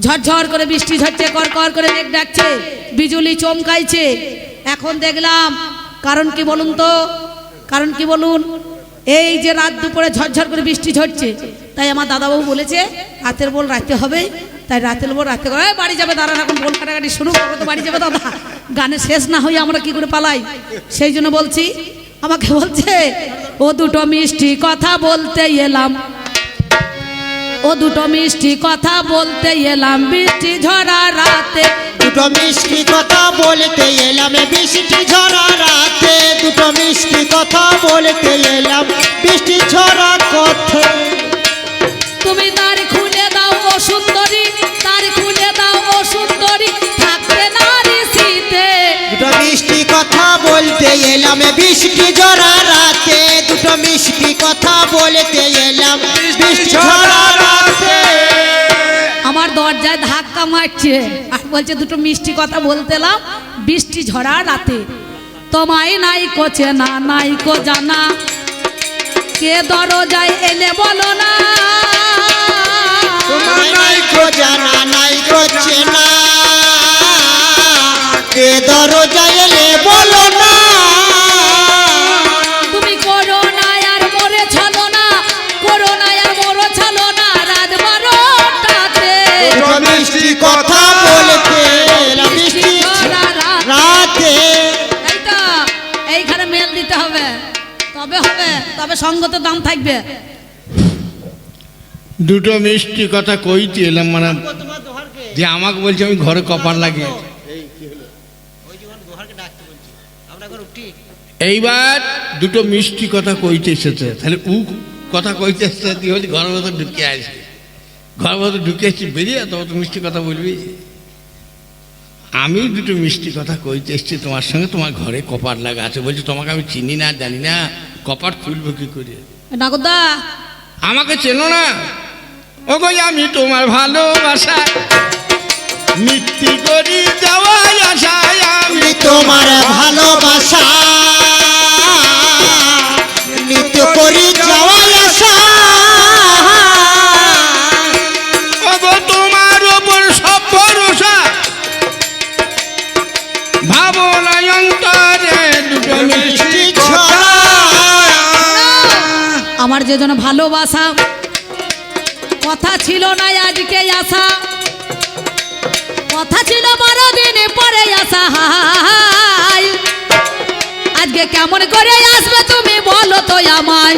ঝরঝর করে বৃষ্টি ঝরছে, কর কর করে মেঘ ডাকছে, বিজুলি চমকাইছে। এখন দেখলাম কারণ কি বলুন তো, কারণ কি বলুন? এই যে রাত দুপুরে ঝরঝর করে বৃষ্টি ঝরছে, তাই আমার দাদাবাবু বলেছে রাতের বল রাতে হবে, তাই রাতের বল রাতে করে বাড়ি যাবে। দাঁড়ান, এখন বল কাটাকাটি শুরু করবো তো বাড়ি যাবে দাদা, গানে শেষ না হয়ে আমরা কি করে পালাই? সেই জন্য বলছি, আমাকে বলছে ও দুটো মিষ্টি কথা বলতে এলাম, ও দুটো মিষ্টি কথা বলতে এলাম বৃষ্টি ঝরা রাতে। দুটো মিষ্টি কথা বলতে এলাম বৃষ্টি ঝরা রাতে, দুটো মিষ্টি কথা বলতে এলাম বৃষ্টি ঝরা কথা। তুমি তার খুলে দাও ও সুন্দরী, তার খুলে দাও ও সুন্দরী, থাকতে নারী শীতে। দুটো মিষ্টি কথা বলতে এলাম বৃষ্টি ঝরা রাতে, দুটো মিষ্টি কথা বলতে এলাম বৃষ্টি ঝরা রাতে। আমার দরজায় ধাক্কা মারছে আর বলছে দুটো মিষ্টি কথা বলতে এলাম বৃষ্টি ঝরা রাতে। তোমায় নাই কোচে না নাই কো জানা, কে দরজায় এলে বলো না, তোমায় নাই কো জানা নাই কো চেনা, কে দরজায় এলে বলো না। তুমি করো না আর মরে ছলো না, করো না আর মরো ছলো না, রাত 12টাতে দুটো মিষ্টি কথা বলতে এলাম বৃষ্টি ঝরা রাতে। এই তো এইখানে মেল দিতে হবে, তবে হবে, তবে সঙ্গত দাম থাকবে। দুটো মিষ্টি কথা কইতে এলাম, মানে যে আমাকে বলছে আমি ঘরে কপার লাগিয়ে। এইবার দুটো মিষ্টি কথা কইতে এসেছে, তাহলে উ কথা কইতে এসেছে তুই হলি ঘরের মতো ঢুকে আসবি, ঘরের মতো ঢুকে আসছি বেরিয়ে তবে তো মিষ্টি কথা বলবি। আমি দুটো মিষ্টি কথা কইতে এসছি তোমার সঙ্গে, তোমার ঘরে কপার লাগা আছে, বলছি তোমাকে আমি চিনি না জানি না, কপার খুলবো কি করে? নাগদা আমাকে চেনো না? ও গো আমি তোমার ভালোবাসা মিথ্যি করি যাওয়াই আশায়, আমি তোমার ভালোবাসা নিত্য করি যাওয়াই আশা। ও গো তোমার ওপর সব ভরসা ভাবনায় অন্তরে দুটো মিষ্টি কথা। আমার যে জন ভালোবাসা কথা ছিল না আজকে আসা, কথা ছিল 12 দিন পরে আসা, আজকে কেমন করে আসবে তুমি বলো তো আমায়।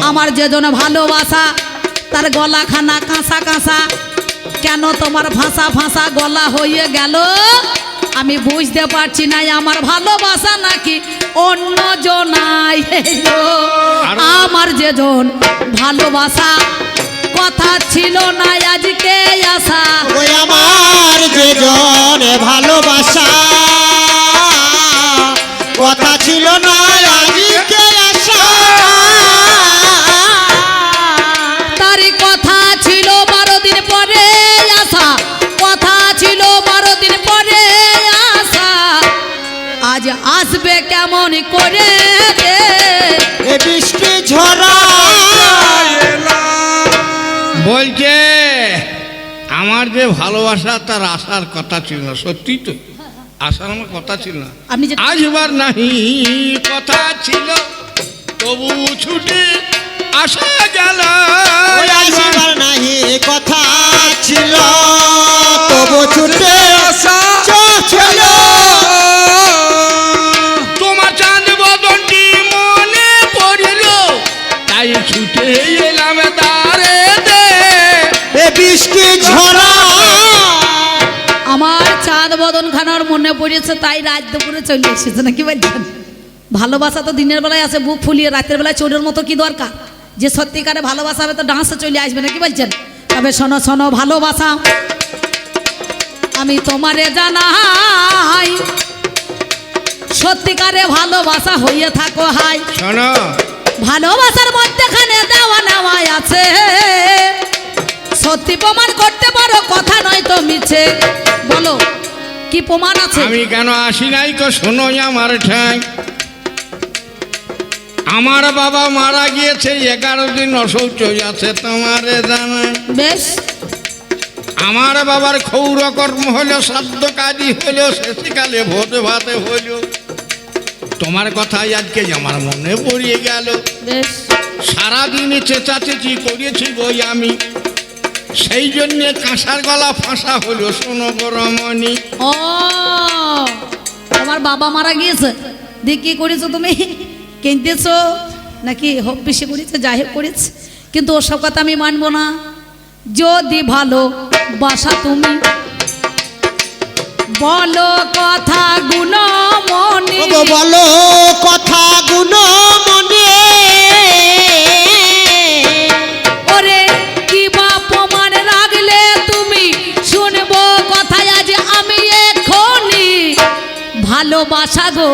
আমার যে জন ভালোবাসা তার গলাখানা কাঁসা কাঁসা, কেন তোমার ভাষা ভাষা গলা হয়ে গেল আমি বুঝতে পারছি না, আমার ভালোবাসা নাকি অন্য জনাই এলো। আমার যে জন ভালোবাসা কথা ছিল না আজকে আসা, ওই আমার যে জন ভালোবাসা কথা ছিল না আজকে আসা। তারই কথা ছিল 12 দিন পরে আসা, কথা ছিল 12 দিন পরে আসা, আজ আসবে কেমন করে রে এ বৃষ্টি ঝরা। বলছে আমার যে ভালোবাসা তার আসার কথা ছিল না, সত্যি তো আসার আমার কথা ছিল না। আপনি যে আসবার নাহি কথা ছিল তবু ছুটে আসা গেল, ওই আসবার নাহি কথা ছিল তবু ছুটে আসা ছিল। তোমার চাঁদ বদনটি মনে পড়িল তাই ছুটে এলাম দাঁড়ে দে। এ বৃষ্টি ঝরা। আমার চাঁদ বদন খানার মনে পড়েছে তাই রাত দুপুরে চলে এসেছে নাকি বলছেন? ভালোবাসা তো দিনের বেলায় আসে বুক ফুলিয়ে, রাতের বেলায় চোরের মতো কি দরকার? যে সত্যিকারে ভালোবাসা হবে তো ডান্সে চলে আসবে নাকি বলছেন? তবে শোনো শোনো ভালোবাসা আমি তোমারে জানাই, সত্যিকারে ভালোবাসা হইয়ে থাকো হাই। শোনো ভালোবাসার মধ্যেখানে দেওয়া নেওয়াই আছে, সত্যি প্রমাণ করতে পারো কথা নয় তো মিছে, বলো কি প্রমাণ আছে? আমি কেন আসি নাই কো শোনো আমার ঠাই, আমার বাবা মারা গিয়েছে 11 দিন অশৌচ আছে তোমারে জানা। বেশ আমার বাবার ক্ষৌর কর্ম হলো, শ্রাদ্ধ কাজই হলো, শেষকালে ভোজে ভাতে হলো। তোমার কথাই আজকে আমার মনে পড়িয়ে গেল। বেশ, সারাদিনে চেঁচাচেঁচি করেছি বই আমি, সেই জন্যে কাঁসার গলা ফাঁসা হলো। শোনো গো রমণী, ও তোমার বাবা মারা গিয়েছে, দিয়ে কি করেছো তুমি? কিনতেছো নাকি হোক বেশি করেছে? যাই হোক করেছে, কিন্তু ওসব কথা আমি মানবো না। যদি ভালো বাসা তুমি বলো কথাগুলো মনে, ওগো বলো কথাগুলো মনে, ওরে কি বা প্রমাণ রাখলে তুমি শুনবো কথায় আজ আমি এখনই। ভালোবাসা গো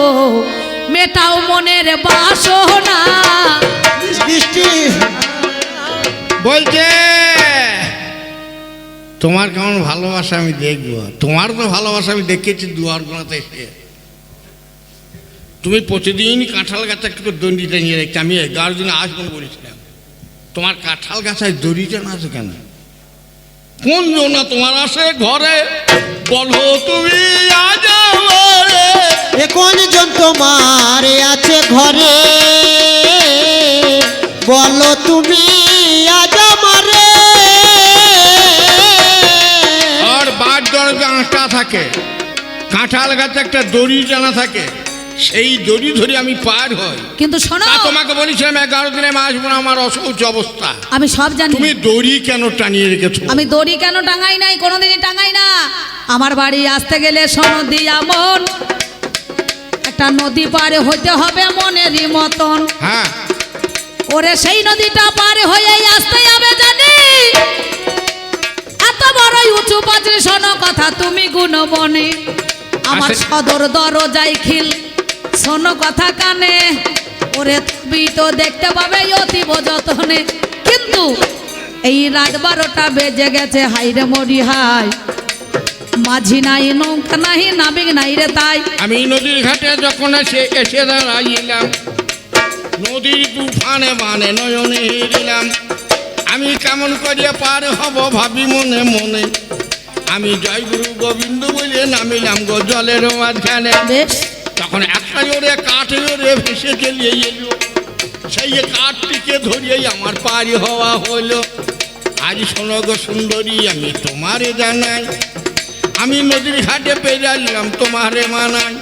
মেটাও মনের বাসনা। বৃষ্টি বলছে তোমার কেমন ভালোবাসা আমি দেখবো। তোমার তো ভালোবাসা আমি দেখেছি দুয়ার গোনাতে এসে। তুমি প্রতিদিন কাঁঠাল গাছে একটু দড়িটা নিয়ে রেখেছি। আমি 11 দিনে আসবো বলেছিলাম, তোমার কাঁঠাল গাছায় দড়িটা না আছে কেন? কোন জন্য তোমার আসে ঘরে? বলো তুমি আজ আমারে। এ কোনজন তোমার আছে ঘরে, বলো তুমি আজ আমারে। আর বার দরজা আঁটা থাকে, কাঁঠাল গাছে একটা দড়ি টানা থাকে, সেই দড়ি ধরে আমি পার হই। কিন্তু শোনো, তা তোমাকে বলেছিলাম 11 দিনে আমি আসবো না, আমার অসৌচ অবস্থা। আমি সব জানি। তুমি দড়ি কেন টানিয়ে রেখেছো? আমি দড়ি কেন টাঙাই নাই, কোনোদিনই টাঙাই না। আমার বাড়ি আসতে গেলে শোনো দিয়া মন, একটা নদী পারে হইতে হবে মনেরই মতন। হ্যাঁ, ওরে সেই নদীটা পারে হয়ে আসতে হবে জানি। এত বড় উঁচু পাঁচরে শোনো কথা তুমি গুণবনে, আমার আচ্ছা। সদর দরজায় খিল শোনো কথা কানে। ওরে তুমি তো দেখতে পাবে অতীব যতনে, কিন্তু এই রাত 12টা বেজে গেছে। হাইরে মরি হাই, মাঝি নাই নৌকা নাই নাবিক নাই রে তাই। আমি নদীর ঘাটে যখন এসে দাঁড়াইলাম, নদীর তুফানে বানে নয়নে হেরিলাম। আমি কেমন করিয়া পার হব ভাবি মনে মনে, আমি জয় গুরু গোবিন্দ বলে নামিলাম গো জলের মাঝখানে। বেশ, তখন একটা জোরে কাঠ জোরে ভেসে চলিয়ে এলো, সেই কাঠটিকে ধরিয়েই আমার পারি হওয়া হলো। আজ শোনো গো সুন্দরী আমি তোমারে জানাই, আমি নদীর ঘাটে পেরাইলাম তোমারে মানাই।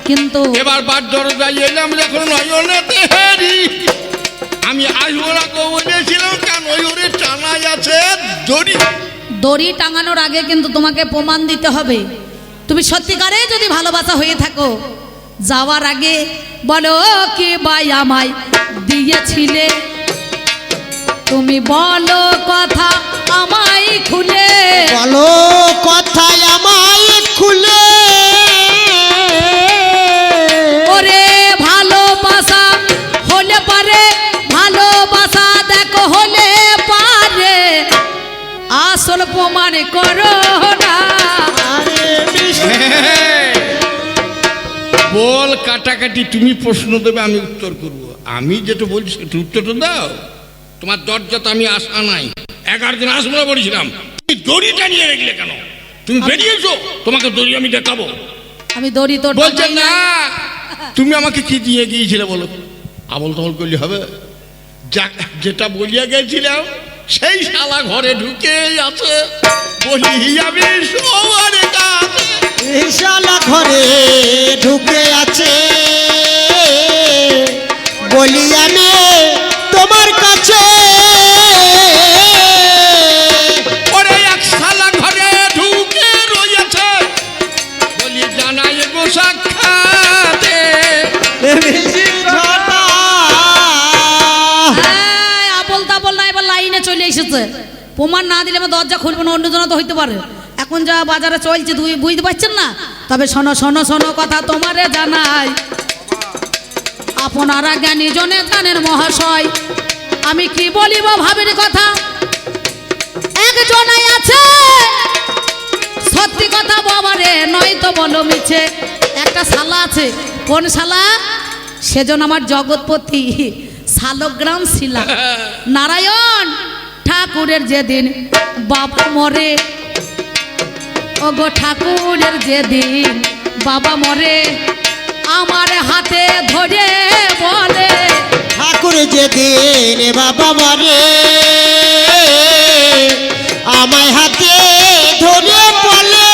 কিন্তু এবার বার দরজায় এলাম, দেখো নয়নেতে হেরি। আমি আসবো না গো বলেছিলাম, কেন ওরে টানাই আছে দড়ি। দড়ি টাঙানোর আগে কিন্তু তোমাকে প্রমাণ দিতে হবে তুমি সত্যিকারে যদি ভালোবাসা হয়ে থাকো। যাওয়ার আগে বলো কি ভাই আমায় দিয়েছিলে, তুমি বলো কথা আমায় খুলে। বলো কথায় আমায় খুলে, ওরে ভালোবাসা হলে পারে, ভালোবাসা দেখো হলে পারে, আসল প্রমাণ করো না। আরে বৃষ্টি বল কাটাকাটি তুমি প্রশ্ন দেবে, আমি উত্তর করব। আমি যেটা বলছি সেটা উত্তরটা দাও। তোমার দরজাতে আমি আসা নাই, 11 দিন আসবো না বলেছিলাম। তুমি দড়িটা নিয়ে রেখলে কেন? তুমি বেরিয়েছো, তোমাকে দড়ি আমি দেখাবো। আমি দড়ি তো বলছেন না, তুমি আমাকে কি দিয়ে গিয়েছিলে বলো? আবল তাবল করলে হবে? যেটা বলিয়া গেছিলাম সেই শালা ঘরে ঢুকে আছে, বলি আমি সবার কাছে। এই শালা ঘরে ঢুকে আছে, বলি আমি তোমার কাছে। ওরে এক শালা ঘরে ঢুকে রয়েছে, বলি জানাই গো সাক্ষাতে। আবল তাবল না, এবার লাইনে চলে এসেছে। প্রমাণ না দিলে আমার দরজা খুলবে না, অন্য জনা তো হইতে পারে। এখন যা বাজারে চলছে তুই বুঝতে পারছেন না। তবে শোনো শোনো শোনো কথা তোমারে জানাই, আপনারা জ্ঞানী জনে জানেন মহাশয়, আমি কি বলিব ভাবের কথা। একজনাই আছে সত্যি কথা বাবারে, নয় তো বলো মিছে। একটা শালা আছে, কোন শালা? সেজন আমার জগৎপতি শালগ্রাম শিলা। নারায়ণ ঠাকুরের যেদিন বাপ মরে, ও গো ঠাকুরের যেদিন বাবা মরে আমার হাতে ধরে বলে ঠাকুর যেদিন বাবা মরে আমায় হাতে ধরে বলে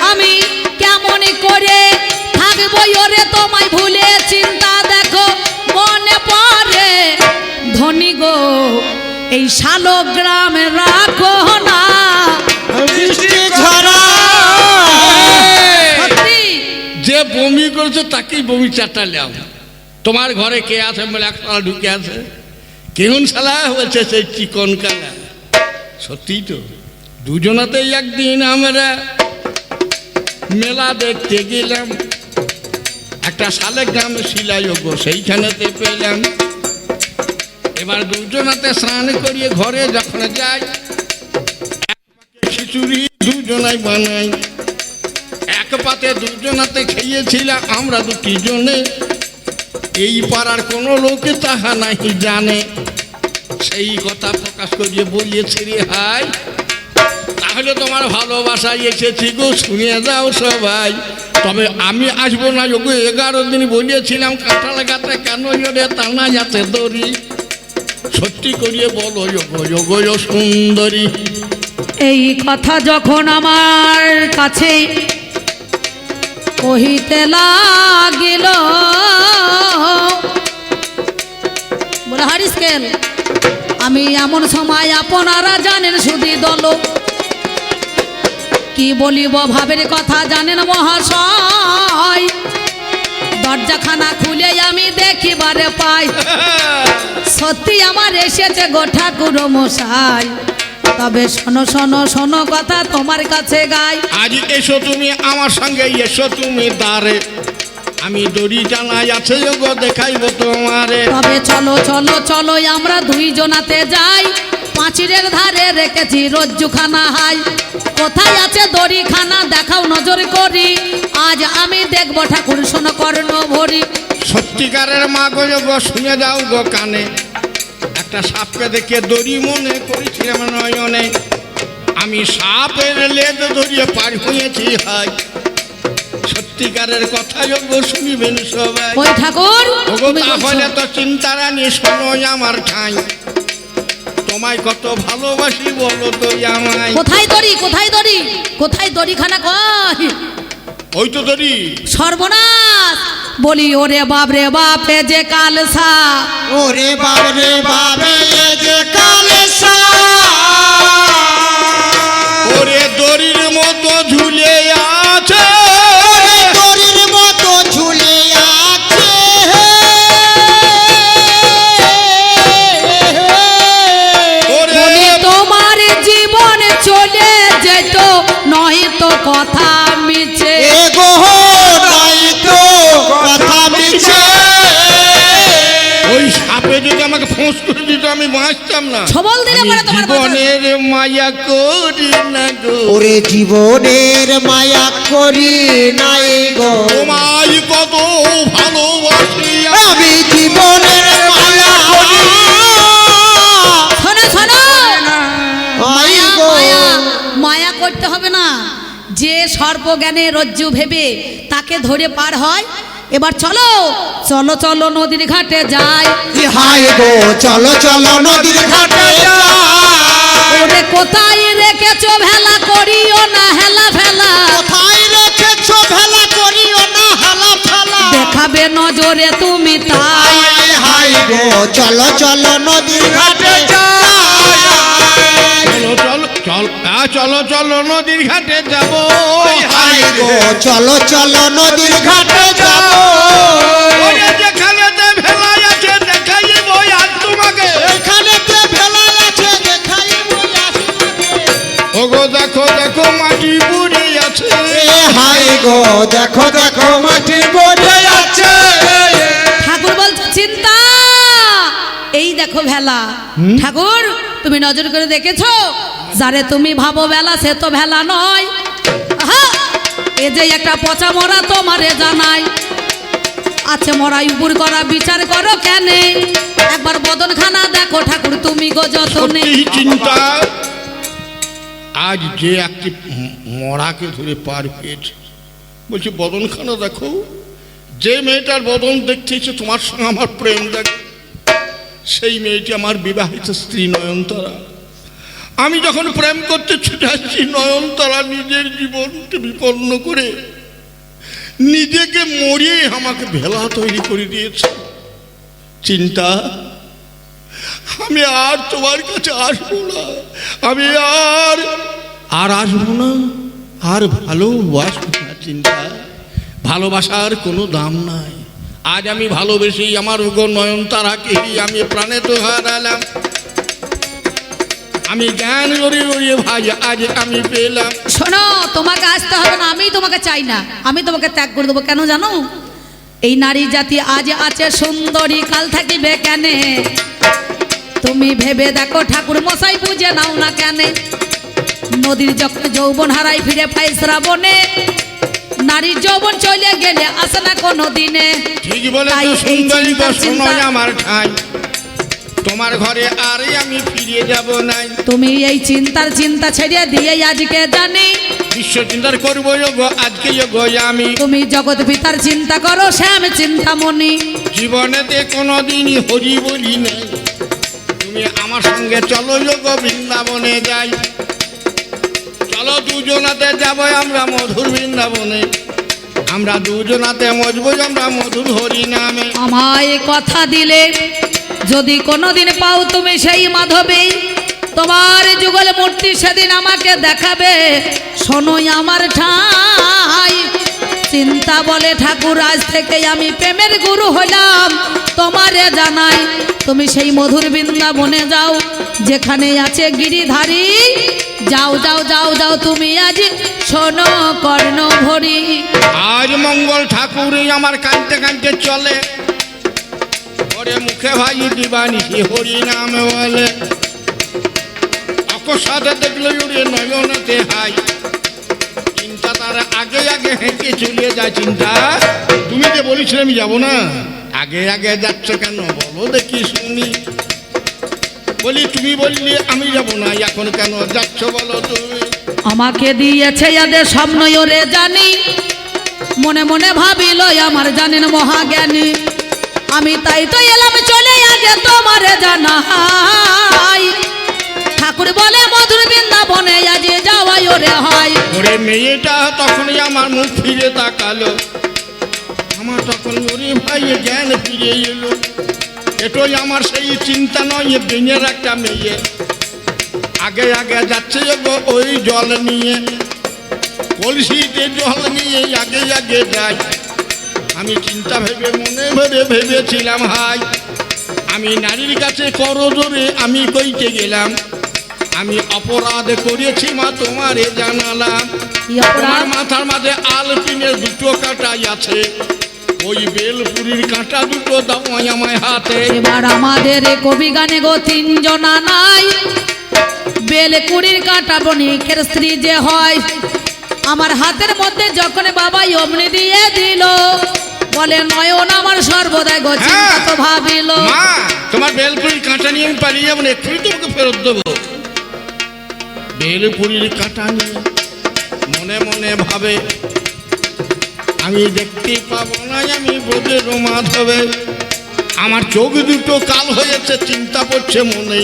আমি কেমন করে থাকবো ওরে তোমায় ভুলে চিন্তা দেখো মনে পড়ে ধনী গো এই শালগ্রামে রাখো না বৃষ্টি ঝরা সত্যি যে বমি করেছে তাকেই বমি চাটালাম। তোমার ঘরে কে আছে বলে এক শালা ঢুকে আছে, কেমন শালা হয়েছে সেই চিকন কালা। সত্যি তো, দুজনাতেই একদিন আমরা মেলা দেখতে গেলাম, একটা শালগ্রামে শিলাযোগ্য সেইখানেতে পেলাম। এবার দুজনাতে স্নান করিয়ে ঘরে যখন যাই, এক পাকে খিচুড়ি দুজনাই বানাই, এক পাতে দুজনাতে খেয়েছিলাম আমরা দুটি জনে। এই পাড়ার কোনো লোকে তাহা নাহি জানে, সেই কথা প্রকাশ করিয়ে বলিয়েছি রে হাই। তাহলে তোমার ভালোবাসায় এসেছি গো, শুনিয়ে যাও সবাই। তবে আমি আসবো না গো, 11 দিন বলিয়েছিলাম কাঁঠাল গাছে কেন জোরে টানা যাচ্ছে দড়ি। সত্যি করিয়ে বলো যোগো সুন্দরী। এই কথা যখন আমার কাছে কহিতে লাগিল, বলে হারিসকেল আমি এমন সময় আপনারা জানেন শুধু দল কি বলিব ভাবের কথা জানেন মহাশয়। দরজাখানা খুলে আমি দেখিবারে পাই সত্যি আমার এসেছে গো ঠাকুর মশাই। তবে শোনো শোনো শোনো কথা তোমার কাছে গাই। আজ এসো তুমি আমার সঙ্গে, এসো তুমি দ্বারে, আমি দড়ি জানাই আছে গো দেখাইব তোমারে। তবে চলো চলো চলো আমরা দুইজনাতে যাই, পাঁচিরের ধারে রেখেছি রজ্জুখানা হাই। কোথায় আছে দড়িখানা দেখাও নজর করি, আজ আমি দেখবো ঠাকুর শোনো কর্ণ ভরি। সত্যিকারের মা গো গো শুনে যাও গো কানে, একটা সাপকে দেখে দড়ি মনে করেছিলাম নয়নে, আমি সাপের লেদ ধরিয়ে পার হয়েছি হাই। সত্যিকারের কথা গো শুনিবেন সবাই। ওই ঠাকুর ওগো তুমি বলছো। তাহলে তো চিন্তা রানি শোনো আমার ঠাঁই, তোমায় কত ভালোবাসি বলো তো আমায়। কোথায় দড়ি কোথায় দড়ি কোথায় দড়িখানা কই? ওই তো দড়ি। সর্বনাশ বলি ওরে বাপ রে বাপ এ যে কালসা, ওরে বাবরে বাবে এ যে কালেসা, ওরে দড়ির মতো ঝুলে আছে, ওরে দড়ির মতো ঝুলে আছে, ওরে বলি তোমার জীবন চলে যেত নয় তো কথা মিছে। এ গো নাই তো কথা মিছে। ওই সাপে যদি আমাকে ফোঁস করে দিত আমি বাঁচতাম না। ছবল দিলে আমি পরে তোমার বাঁচা- জীবনের মায়া করি না গো, ওরে জীবনের মায়া করি নাই গো, তোমায় কত ভালোবাসি আমি জীবনের মায়া করি শোনো শোনো নাই মায়া গো। মায়া মায়া করতে হবে না, যে সর্বজ্ঞানে রজ্জু ভেবে তাকে ধরে পার হয়। এবার চলো চলো চলো নদীর ঘাটে যাই। হাই গো চলো চলো নদীর ঘাটে যাই। ওরে কোথায় রেখেছো ভেলা করিও না হেলা ফেলা, কোথায় রেখেছো ভেলা করিও না হালা ফেলা। দেখাবে নজরে তুমি তাই। হাই হাই গো চলো চলো নদীর ঘাটে যাই। চলো চলো চল চলো চলো নদীর ঘাটে যাব। হাই গো চলো চলো নদীর ঘাটে যাবো। ওরে যেখানেতে ভেলা আছে দেখাইব আজ তোমাকে, এখানেতে ভেলা আছে দেখাইবো আজ তোমাকে। ওগো দেখো দেখো মাটি পুড়ে আছে, এ হাই গো দেখো দেখো মাটি পড়ে আছে। ঠাকুর বলছে চিন্তা এই দেখো ভেলা। ঠাকুর তুমি নজর করে দেখেছো, যারে তুমি ভাবো ভেলা সে তো ভেলা নয়। আহা, এ যে একটা পচা মরা তোমারে জানাই। আছে মরাই উপর করা বিচার করো কেন একবার বদনখানা দেখো ঠাকুর তুমি গো যতনে সত্যি চিন্তা আজ যে একটি মরাকে ধরে পার পেয়েছে বলছি বদনখানা দেখো যে মেয়েটার বদন দেখতে ইচ্ছে তোমার সঙ্গে আমার প্রেম দেখো সেই মেয়েটি আমার বিবাহিত স্ত্রী নয়নতারা আমি যখন প্রেম করতে ছুটে আসছি নয়নতারা নিজের জীবনকে বিপন্ন করে নিজেকে মরিয়ে আমাকে ভেলা তৈরি করে দিয়েছে চিন্তা আমি আর তোমার কাছে আসবো না আমি আর আসবো না আর ভালোবাসবো না চিন্তা ভালোবাসার কোনো দাম নাই আজ আমি ভালোবেসে আমার নয়নতারাকে আমি প্রাণে তো হারালাম আমি জ্ঞান জড়িয়ে জড়িয়ে ভাই আজ আমি পেলাম শোনো তোমাকে আসতে হবে না আমি তোমাকে চাই না আমি তোমাকে ত্যাগ করে দেবো কেন জানো এই নারী জাতি আজ আছে সুন্দরী কাল থাকিবে কেন তুমি ভেবে দেখো ঠাকুর মশাই বুঝে নাও না কেন নদীর যখন যৌবন হারাই ফিরে পাই শ্রাবণে নারীর যৌবন চলে গেলে আসে না কোনো দিনে ঠিক বলে তাই তো এই সুন্দরী গো চিন্তা- শোনো আমার ঠাই তোমার ঘরে আরে আমি ফিরে যাব নাই তুমি এই চিন্তা ছেড়ে দিয়ে আজকে জানি বিশ্ব চিন্তার করবো গো আজকে গো আমি তুমি জগৎ পিতার চিন্তা করো শ্যাম চিন্তামণি জীবনেতে কোনোদিনই হরি বলি নাই তুমি আমার সঙ্গে চলো গো বৃন্দাবনে যাই চলো দুজনাতে যাবো আমরা মধুর বৃন্দাবনে আমরা দুজনাতে মজবো আমরা মধুর হরি নামে আমায় কথা দিলে যদি কোনোদিন পাও তুমি সেই মাধবী তোমার যুগল মূর্তি সেদিন আমাকে দেখাবে শোনোই আমার ঠাই চিন্তা বলে ঠাকুর আজ থেকে আমি প্রেমের গুরু হলাম তোমারে জানাই তুমি সেই মধুর বৃন্দাবনে যাও যেখানে আছে গিরিধারী যাও যাও যাও যাও তুমি আজ শোনো কর্ণ ভরি আজ মঙ্গল ঠাকুরই আমার কাঁদতে কাঁদতে চলে ওরে মুখে ভাই দিবানি হরি নাম বলে অকস্মাতে দেখলো ওরে নয়নতে হাই চিন্তা তার আগে আগে হেঁটে চলে যায় চিন্তা তুমি যে বলেছিলে আমি যাবো না আগে আগে যাচ্ছ কেন বলো দেখি শুনি বলি তুমি বললি আমি যাবো না এখন কেন যাচ্ছ বলো তুমি আমাকে দিয়েছে এদের স্বপ্ন ওরে জানি মনে মনে ভাবিল আমার জানেন মহাজ্ঞানী আমি তাই তো এলাম চলে আগে তোমারে জানাই ঠাকুর বলে মধুর বৃন্দাবনে আজ যাওয়াই ওরে হয় ওরে মেয়েটা তখনই আমার মুখ ফিরে তাকালো আমার তখন ওরে ভাই জ্ঞান ফিরে এলো এটাই আমার সেই চিন্তা নয় বেনের একটা মেয়ে আগে আগে যাচ্ছে গো ওই জল নিয়ে কলসিতে জল নিয়ে আগে আগে যাই আমি চিন্তা ভেবে মনে ভেবেছিলাম হাই আমি নারীর কাছে করজোরে আমি কইতে গেলাম আমি অপরাধ করেছি মা তোমারে জানালাম কি তোমার অপরাধ মাথার মাঝে আলপিনের দুটো কাঁটাই আছে ওই বেলপুরির কাঁটা দুটো দাও আমায় হাতে এবার আমাদের এ কবি গানে গো তিনজনা নাই বেলকুড়ির কাঁটা বণিকের স্ত্রী যে হয় আমার হাতের মধ্যে যখন বাবা অমনি দিয়ে দিল বলে নয়ন আমার সর্বদাই গো চিন্তা তো ভাবিল মা তোমার বেলপুরির কাঁটা নিয়ে আমি পালিয়ে যাবো না এক্ষুনি তোমাকে ফেরত দেবো বেলপুরির কাঁটা নিয়ে মনে মনে ভাবে আমি দেখতে পাবো না আমি বোধের মাধবে আমার চোখ দুটো কাল হয়েছে চিন্তা পড়ছে মনে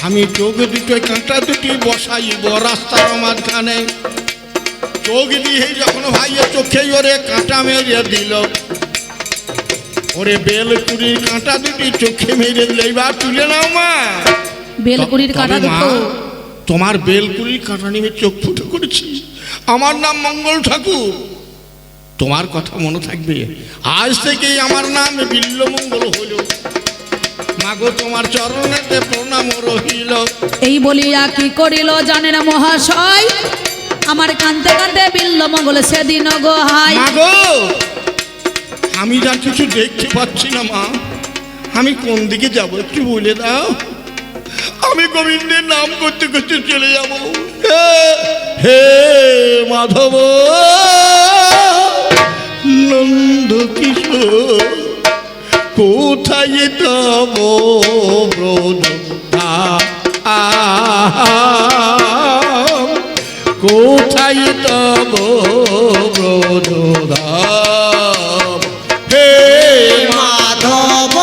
আমি চোখ দুটো কাঁটা দুটি বসাইব রাস্তার মাঝখানে চোখ দিয়ে যখন ভাইয়ের চোখে ওরে কাঁটা মেরে দিল ওরে বেলপুরির কাঁটা দুটি চোখে মেরে দিল এবার তুলে নাও মা বেলকুড়ির কাঁটা তবে মা, দুটো তোমার বেলকুড়ির কাঁটা নিয়ে চোখ ফুটে করেছি আমার নাম মঙ্গল ঠাকুর তোমার কথা মনে থাকবে আজ থেকেই আমার নাম বিল্লমঙ্গল হইল মাগো তোমার চরণেতে প্রণাম রহিল এই বলিয়া কি করিল জানেন মহাশয় আমার কান্তে কান্তে বিল্ল মঙ্গল সেদিন গো হাই মাগো আমি যা কিছু দেখতে পাচ্ছি না মা আমি কোন দিকে যাব একটু বলে দাও আমি গোবিন্দের নাম করতে করতে চলে যাব হে মাধব নন্দ কিশোর কোথায় তব ব্রজ কোথায় তব ব্রজ হে মাধব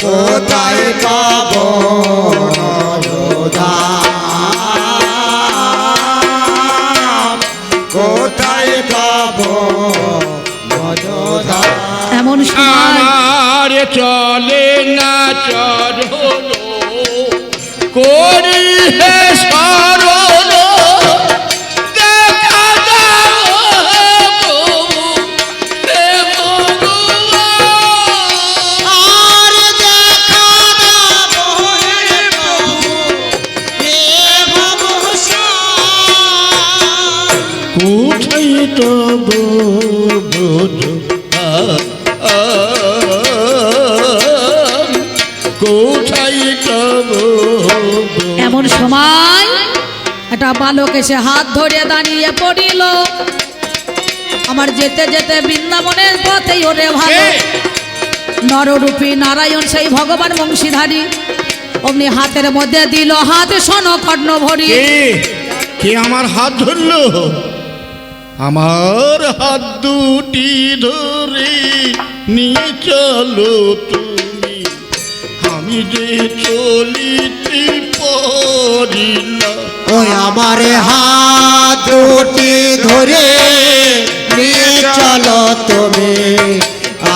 কোথায় পাব কোথায় পাব এমন সময় আমার চলে না চরণ করি হে সরল দেখা দাও হে ভগবান। আর দেখা দাও হে প্রভু হে ভবসান। কোথায় তব ব্রজ কোথায় তব এমন সময় একটা বালক এসে হাত ধরে দাঁড়িয়ে পড়িল। আমার যেতে যেতে বৃন্দাবনের পথেই ওরে ভালো নররূপী নারায়ণ সেই ভগবান বংশীধারী অমনি হাতের মধ্যে দিল হাত শোনো কর্ণ ভরি। কে আমার হাত ধরলো? আমার হাত দুটি ধরে নিয়ে চলো তুমি, আমি যে চলিতে পারি না। ওই আমার হাত দুটি ধরে নিয়ে চলো তুমি,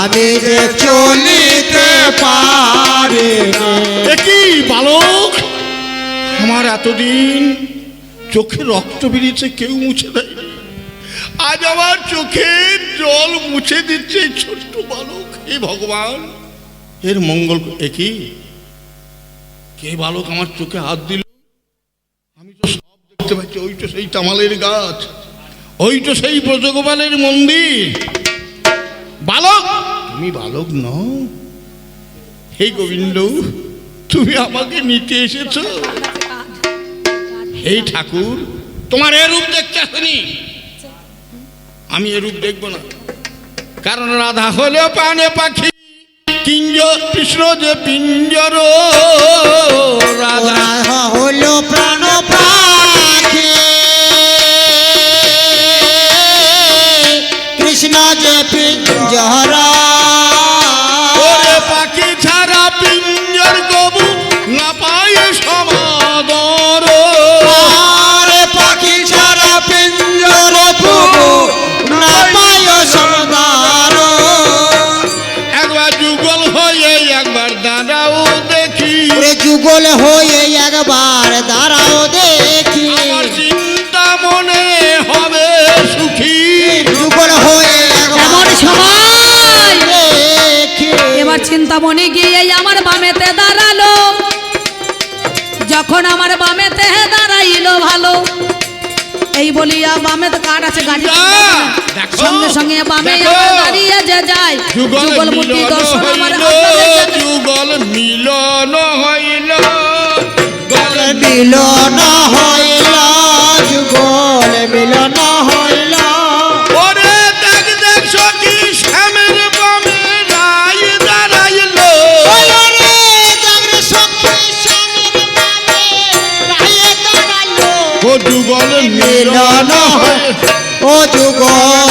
আমি যে চলিতে পারি না। কি বালক, আমার এতদিন চোখে রক্ত বেরিয়েছে কেউ মুছে দেয়নি, আজ আমার চোখের জল মুছে দিচ্ছে এই ছোট্ট বালক। হে ভগবান, এর মঙ্গল। একই কে বালক আমার চোখে হাত দিল? আমি তো সব দেখতে পাচ্ছি। ওই তো সেই তামালের গাছ, ওই তো সেই ব্রজগোপালের মন্দির। বালক, তুমি বালক নও। হে গোবিন্দ, তুমি আমাকে নিতে এসেছো। হে ঠাকুর, তোমার এ রূপ দেখতে আসেনি, আমি এ রূপ দেখবো না। কারণ রাধা হলো পানে পাখি, কৃষ্ণ যে পিঞ্জর। রাধা হলো প্রাণ পাখি, কৃষ্ণ যে পিঞ্জরা। ওরে পাখি ছাড়া পিঞ্জর কবু না পায় সমাদর। আরে পাখি ছাড়া পিঞ্জর প্রভু না পায় সমাদর। একবার যুগল হয়ে একবার দাঁড়াও দেখি, যুগল হয়ে একবার দাঁড়াও দেখি, আমার চিন্তা মনে হবে সুখী। যুগল হয়ে এমন সময় দেখি। এবার চিন্তামণি গিয়ে আমার বামেতে দাঁড়ালো। যখন আমার বামেতে দাঁড়াইলো ভালো, এই বলিয়া বামে তো কাঠ আছে গাড়ি, দেখো, সঙ্গে সঙ্গে বামে দেখো। আমার দাঁড়িয়ে যে যায় যুগল মূর্তি দর্শন আমার যুগল মিলন হইল, মিলন হইল, যুগল মিলন হইল। ওরে দেখ দেখ সখী শ্যামের বামে রায় দাঁড়াইল। ওরে দেখরে সখী শ্যামের বামে রায়ে দাঁড়াইল। ও যুগল মিলন মিলন হইল, ও যুগল